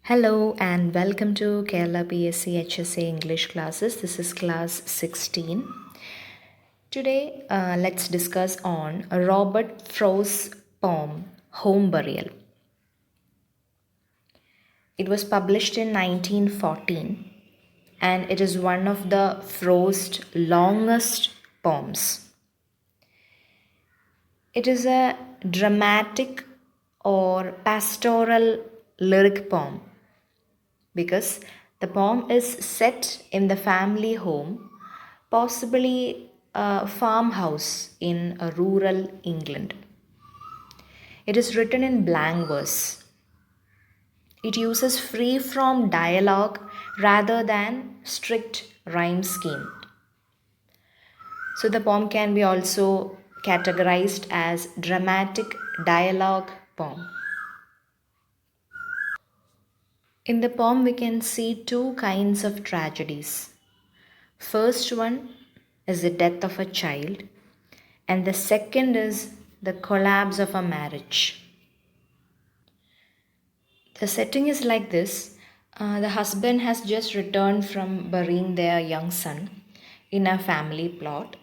Hello and welcome to Kerala PSC HSA English classes. This is class 16. Today, let's discuss on Robert Frost's poem Home Burial. It was published in 1914 and it is one of the Frost's longest poems. It is a dramatic or pastoral lyric poem because the poem is set in the family home, possibly a farmhouse in a rural England. It is written in blank verse. It uses free form dialogue rather than strict rhyme scheme. So the poem can be also categorized as dramatic dialogue poem. In the poem, we can see two kinds of tragedies. First one is the death of a child, and the second is the collapse of a marriage. The setting is like this. The husband has just returned from burying their young son in a family plot,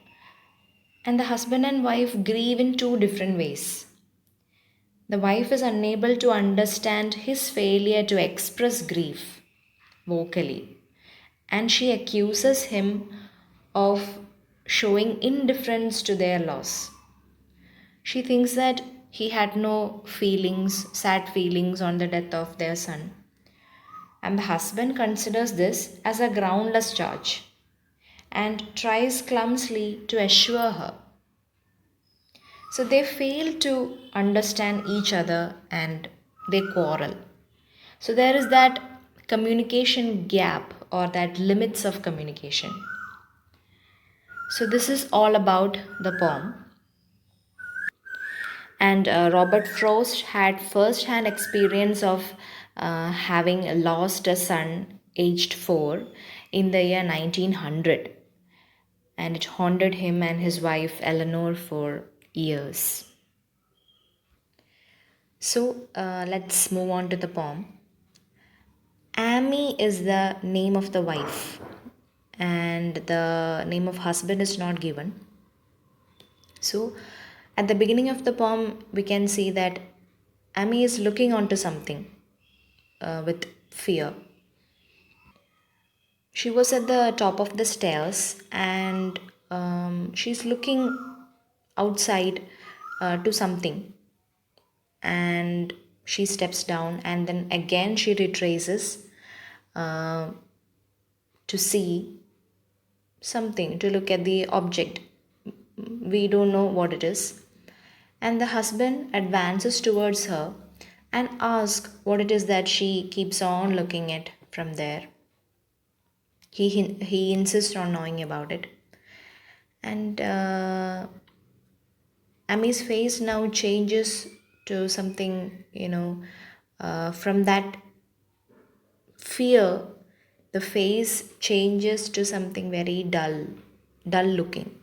and the husband and wife grieve in two different ways. The wife is unable to understand his failure to express grief vocally, and she accuses him of showing indifference to their loss. She thinks that he had no feelings, sad feelings on the death of their son. And the husband considers this as a groundless charge and tries clumsily to assure her. So they fail to understand each other and they quarrel. So there is that communication gap or that limits of communication. So this is all about the poem. And Robert Frost had first hand experience of having lost a son aged 4 in the year 1900. And it haunted him and his wife Eleanor for years. So let's move on to the poem. Amy is the name of the wife, and the name of husband is not given. So at the beginning of the poem, we can see that Amy is looking onto something with fear. She was at the top of the stairs and she's looking outside to something, and she steps down and then again she retraces uh, to see something, to look at the object. We don't know what it is. And the husband advances towards her and asks what it is that she keeps on looking at from there. He insists on knowing about it. And Ami's face now changes to something, from that fear, the face changes to something very dull looking.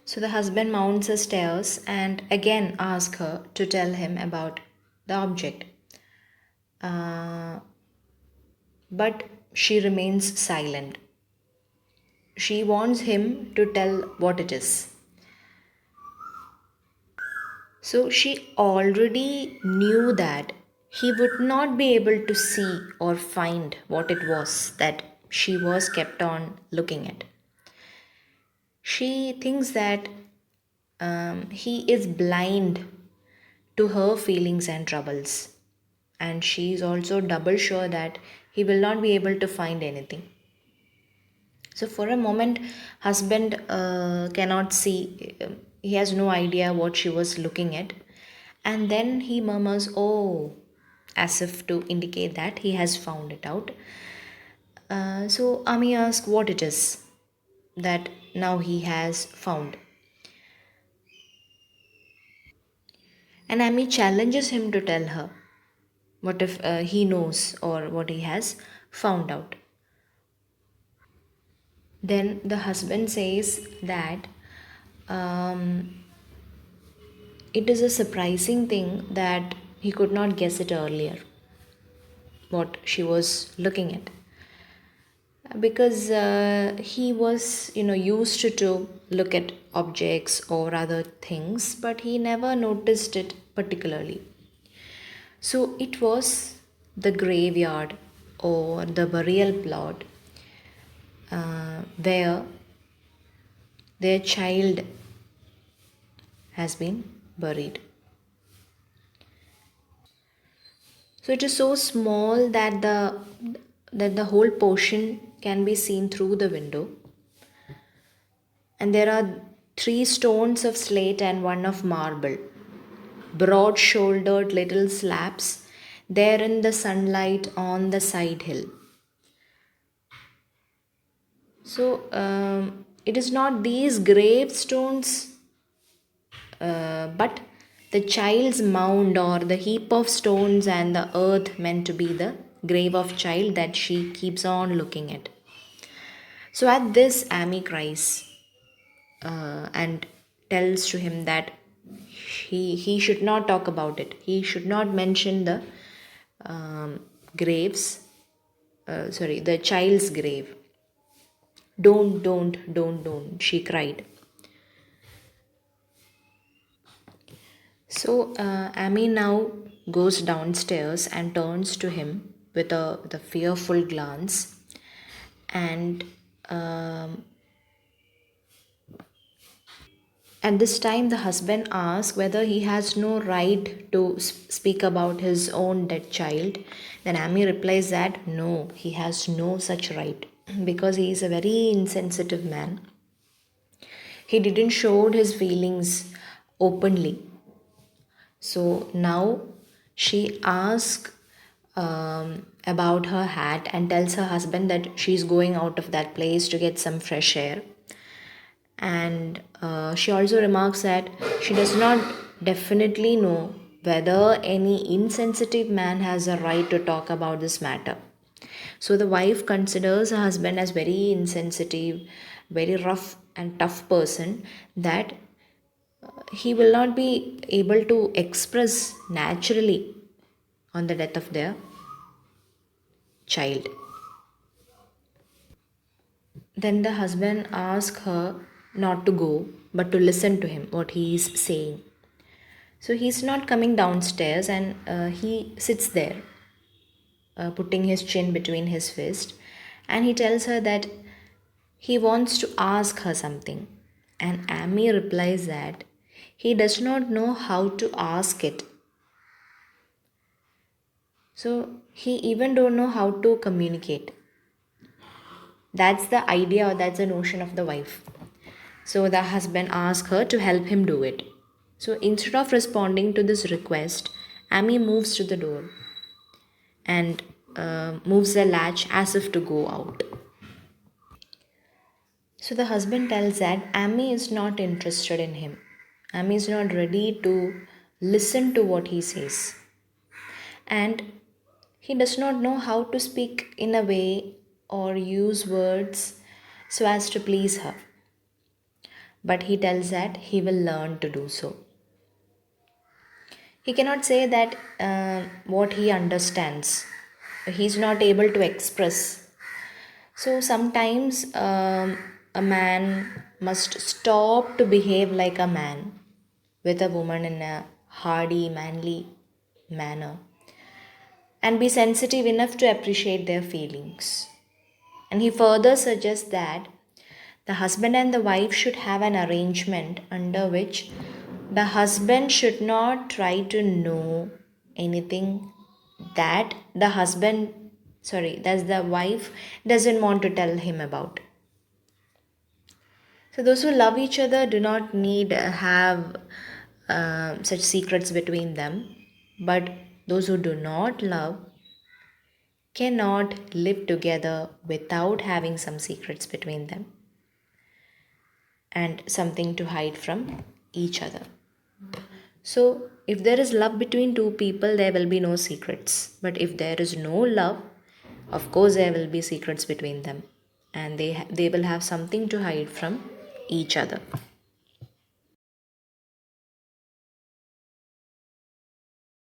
So the husband mounts the stairs and again asks her to tell him about the object. But she remains silent. She wants him to tell what it is. So she already knew that he would not be able to see or find what it was that she was kept on looking at. She thinks that he is blind to her feelings and troubles, and she is also double sure that he will not be able to find anything. So for a moment, husband cannot see, he has no idea what she was looking at, and then he murmurs, oh, as if to indicate that he has found it out. So Ami asks what it is that now he has found. And Ami challenges him to tell her what if he knows or what he has found out. Then the husband says that it is a surprising thing that he could not guess it earlier, what she was looking at, because he was used to look at objects or other things, but he never noticed it particularly. So it was the graveyard or the burial plot where their child has been buried. So it is so small that the whole portion can be seen through the window. And there are 3 stones of slate and one of marble, broad shouldered little slabs there in the sunlight on the side hill. So it is not these gravestones, but the child's mound or the heap of stones and the earth meant to be the grave of child that she keeps on looking at. So at this, Amy cries and tells to him that he should not talk about it. He should not mention the the child's grave. Don't, she cried. So Amy now goes downstairs and turns to him with a fearful glance, and at this time the husband asks whether he has no right to speak about his own dead child. Then Amy replies that no, he has no such right, because he is a very insensitive man. He didn't show his feelings openly. So now she asks about her hat and tells her husband that she's going out of that place to get some fresh air. And she also remarks that she does not definitely know whether any insensitive man has a right to talk about this matter. So the wife considers her husband as very insensitive, very rough and tough person, that he will not be able to express naturally on the death of their child. Then the husband asks her not to go, but to listen to him, what he is saying. So he's not coming downstairs, and he sits there, putting his chin between his fists, and he tells her that he wants to ask her something. And Amy replies that he does not know how to ask it. So he even don't know how to communicate. That's the idea, or that's the notion of the wife. So the husband asks her to help him do it. So instead of responding to this request, Amy moves to the door and moves the latch as if to go out. So the husband tells that Amy is not interested in him. Amy is not ready to listen to what he says. And he does not know how to speak in a way or use words so as to please her. But he tells that he will learn to do so. He cannot say that what he understands. He's not able to express. So sometimes a man must stop to behave like a man with a woman in a hardy, manly manner, and be sensitive enough to appreciate their feelings. And he further suggests that the husband and the wife should have an arrangement under which the husband should not try to know anything that the wife doesn't want to tell him about. So those who love each other do not need have such secrets between them, but those who do not love cannot live together without having some secrets between them and something to hide from each other. So, if there is love between two people, there will be no secrets. But if there is no love, of course, there will be secrets between them, and they will have something to hide from each other.